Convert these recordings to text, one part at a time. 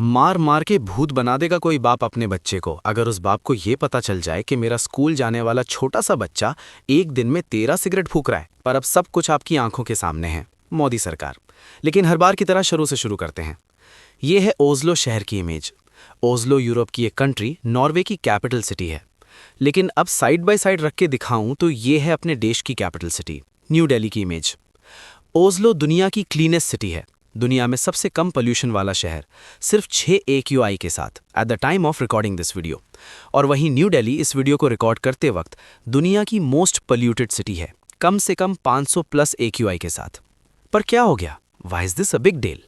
मार मार के भूत बना देगा कोई बाप अपने बच्चे को अगर उस बाप को ये पता चल जाए कि मेरा स्कूल जाने वाला छोटा सा बच्चा एक दिन में 13 सिगरेट फूक रहा है। पर अब सब कुछ आपकी आंखों के सामने है, मोदी सरकार। लेकिन हर बार की तरह शुरू करते हैं। ये है ओस्लो शहर की इमेज। ओस्लो यूरोप की एक कंट्री, नॉर्वे की कैपिटल सिटी है। लेकिन अब साइड बाय साइड रख के दिखाऊं तो ये है अपने देश की कैपिटल सिटी, न्यू दिल्ली की इमेज। ओस्लो दुनिया की क्लीनेस्ट सिटी है, दुनिया में सबसे कम पोल्यूशन वाला शहर, सिर्फ 6 AQI के साथ at the time of recording this video. और वहीं न्यू दिल्ली इस वीडियो को रिकॉर्ड करते वक्त दुनिया की मोस्ट पोल्यूटेड सिटी है, कम से कम 500 प्लस AQI के साथ। पर क्या हो गया? Why is this a big deal?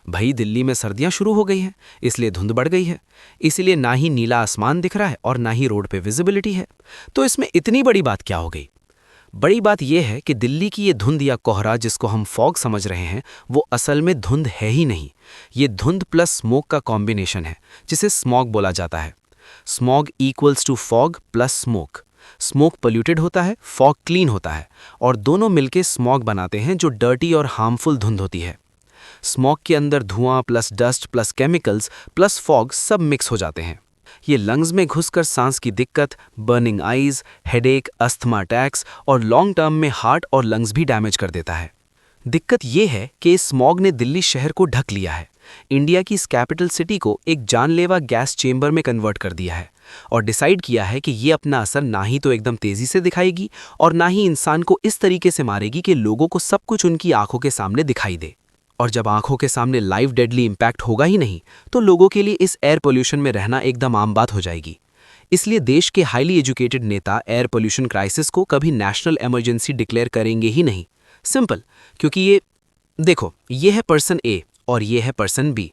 भाई दिल्ली में सर्दियां शुरू हो गई हैं, इसलिए धुंध बढ़ गई है, इसलिए ना ही नीला आसमान दिख रहा है और ना ही रोड पे विजिबिलिटी है। तो इसमें इतनी बड़ी बात क्या हो गई? बड़ी बात यह है कि दिल्ली की ये धुंध या कोहरा जिसको हम फॉग समझ रहे हैं, वो असल में धुंध है ही नहीं। ये धुंध प्लस स्मोक का कॉम्बिनेशन है, जिसे स्मॉग बोला जाता है। Smog equals to fog plus smoke. Smoke polluted होता है, फॉग क्लीन होता है, और दोनों मिलके स्मॉग बनाते हैं जो डर्टी और हार्मफुल धुंध होती है। स्मॉग के अंदर धुआं plus dust plus chemicals plus fog सब मिक्स हो जाते हैं। ये लंग्स में घुसकर सांस की दिक्कत, burning eyes, headache, asthma attacks और लॉन्ग टर्म में हार्ट और लंग्स भी डैमेज कर देता है। दिक्कत ये है कि इस स्मॉग ने दिल्ली शहर को ढक लिया है, इंडिया की इस कैपिटल सिटी को एक जानलेवा गैस चेंबर में कन्वर्ट कर दिया है और डिसाइड किया है कि ये अपना असर ना ही तो एकदम तेजी से दिखाएगी और ना ही इंसान को इस तरीके से मारेगी कि लोगों को सब कुछ उनकी आंखों के सामने दिखाई दे। और जब आंखों के सामने लाइव डेडली इंपैक्ट होगा ही नहीं, तो लोगों के लिए इस एयर पोल्यूशन में रहना एकदम आम बात हो जाएगी। इसलिए देश के हाईली एजुकेटेड नेता एयर पोल्यूशन क्राइसिस को कभी नेशनल इमरजेंसी डिक्लेयर करेंगे ही नहीं। सिंपल, क्योंकि ये देखो, ये है पर्सन ए और ये है पर्सन बी।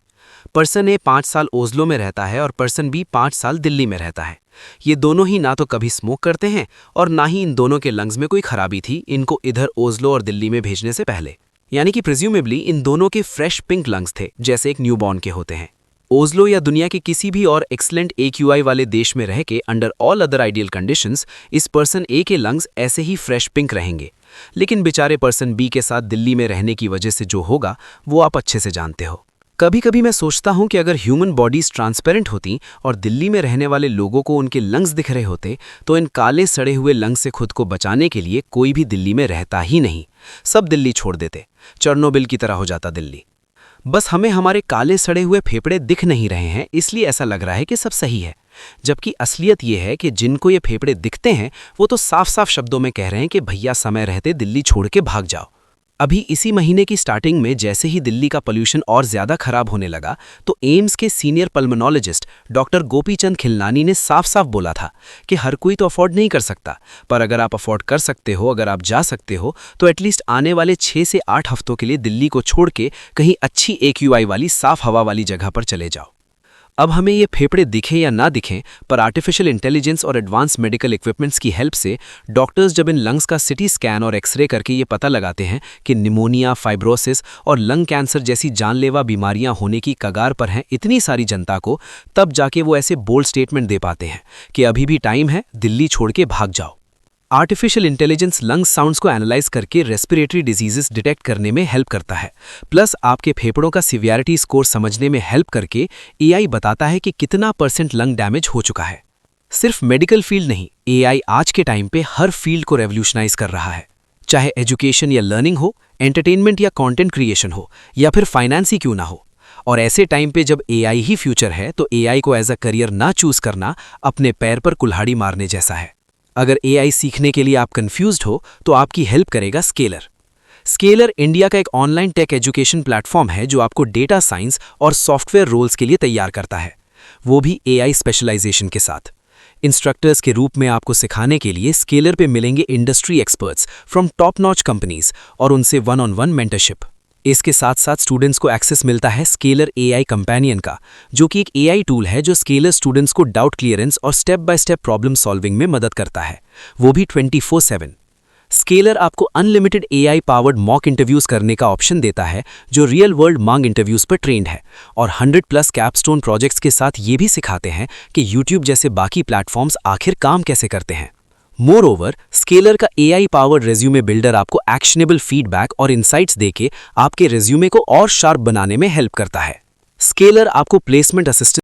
पर्सन ए 5 साल ओस्लो में रहता है और पर्सन बी 5 साल दिल्ली में रहता है। ये दोनों ही ना तो कभी स्मोक करते हैं और ना ही इन दोनों के लंग्स में कोई खराबी थी इनको इधर ओस्लो और दिल्ली में भेजने से पहले। यानी कि प्रिज्यूमेबली इन दोनों के फ्रेश पिंक लंग्स थे, जैसे एक न्यूबॉर्न के होते हैं। ओस्लो या दुनिया के किसी भी और एक्सलेंट AQI वाले देश में रह के under all other ideal conditions इस पर्सन ए के लंग्स ऐसे ही फ्रेश पिंक रहेंगे। लेकिन बेचारे पर्सन बी के साथ दिल्ली में रहने की वजह से जो होगा वो आप अच्छे से जानते हो। कभी कभी मैं सोचता हूं कि अगर ह्यूमन बॉडीज ट्रांसपेरेंट होती और दिल्ली में रहने वाले लोगों को उनके लंग्स दिख रहे होते, तो इन काले सड़े हुए लंग्स से खुद को बचाने के लिए कोई भी दिल्ली में रहता ही नहीं। सब दिल्ली छोड़ देते, चेरनोबिल की तरह हो जाता दिल्ली। बस हमें हमारे काले सड़े हुए फेफड़े दिख नहीं रहे हैं, इसलिए ऐसा लग रहा है कि सब सही है। जबकि असलियत ये है कि जिनको ये फेफड़े दिखते हैं वो तो साफ साफ शब्दों में कह रहे हैं कि भैया समय रहते दिल्ली छोड़ के भाग जाओ। अभी इसी महीने की स्टार्टिंग में जैसे ही दिल्ली का पोल्यूशन और ज्यादा खराब होने लगा, तो एम्स के senior pulmonologist doctor Gopichand Khilnani ने साफ साफ बोला था कि हर कोई तो अफोर्ड नहीं कर सकता, पर अगर आप अफोर्ड कर सकते हो, अगर आप जा सकते हो, तो एटलीस्ट आने वाले 6 से 8 हफ्तों के लिए दिल्ली को छोड़ के कहीं अच्छी AQI वाली साफ हवा वाली जगह पर चले जाओ। अब हमें ये फेफड़े दिखें या ना दिखें, पर आर्टिफिशियल इंटेलिजेंस और एडवांस मेडिकल इक्विपमेंट्स की हेल्प से डॉक्टर्स जब इन लंग्स का सिटी स्कैन और एक्सरे करके ये पता लगाते हैं कि निमोनिया, फाइब्रोसिस और लंग कैंसर जैसी जानलेवा बीमारियां होने की कगार पर हैं इतनी सारी जनता को, तब जाके वो ऐसे बोल्ड स्टेटमेंट दे पाते हैं कि अभी भी टाइम है, दिल्ली छोड़ के भाग जाओ। आर्टिफिशियल इंटेलिजेंस लंग्स साउंड्स को एनालाइज करके रेस्पिरेटरी डिजीजेस डिटेक्ट करने में हेल्प करता है, प्लस आपके फेफड़ों का सिवियरिटी स्कोर समझने में हेल्प करके AI बताता है कि कितना % लंग डैमेज हो चुका है। सिर्फ मेडिकल फील्ड नहीं, AI आज के टाइम पे हर फील्ड को रेवोल्यूशनाइज कर रहा है। चाहे एजुकेशन या लर्निंग हो, एंटरटेनमेंट या कंटेंट क्रिएशन हो, या फिर फाइनेंस ही क्यों ना हो। और ऐसे टाइम पे जब AI ही फ्यूचर है, तो AI को एज अ करियर ना चूज करना अपने पैर पर कुल्हाड़ी मारने जैसा है। अगर AI सीखने के लिए आप कंफ्यूज्ड हो, तो आपकी हेल्प करेगा स्केलर। स्केलर इंडिया का एक ऑनलाइन टेक एजुकेशन प्लेटफॉर्म है जो आपको डेटा साइंस और सॉफ्टवेयर रोल्स के लिए तैयार करता है, वो भी AI स्पेशलाइजेशन के साथ। इंस्ट्रक्टर्स के रूप में आपको सिखाने के लिए स्केलर पे मिलेंगे industry experts from top notch companies और उनसे वन-ऑन-वन मेंटरशिप। इसके साथ साथ स्टूडेंट्स को एक्सेस मिलता है स्केलर AI कंपेनियन का, जो कि एक AI टूल है जो स्केलर स्टूडेंट्स को डाउट क्लियरेंस और step by step problem solving में मदद करता है, वो भी 24/7। स्केलर आपको unlimited AI powered mock interviews करने का ऑप्शन देता है जो रियल वर्ल्ड मांग इंटरव्यूज पर ट्रेंड है, और 100+ कैपस्टोन प्रोजेक्ट्स के साथ ये भी सिखाते हैं कि YouTube जैसे बाकी प्लेटफॉर्म्स आखिर काम कैसे करते हैं। मोर ओवर, स्केलर का AI पावर्ड रेज्यूमे बिल्डर आपको एक्शनेबल फीडबैक और इनसाइट्स देके आपके रेज्यूमे को और शार्प बनाने में हेल्प करता है। स्केलर आपको प्लेसमेंट असिस्टेंट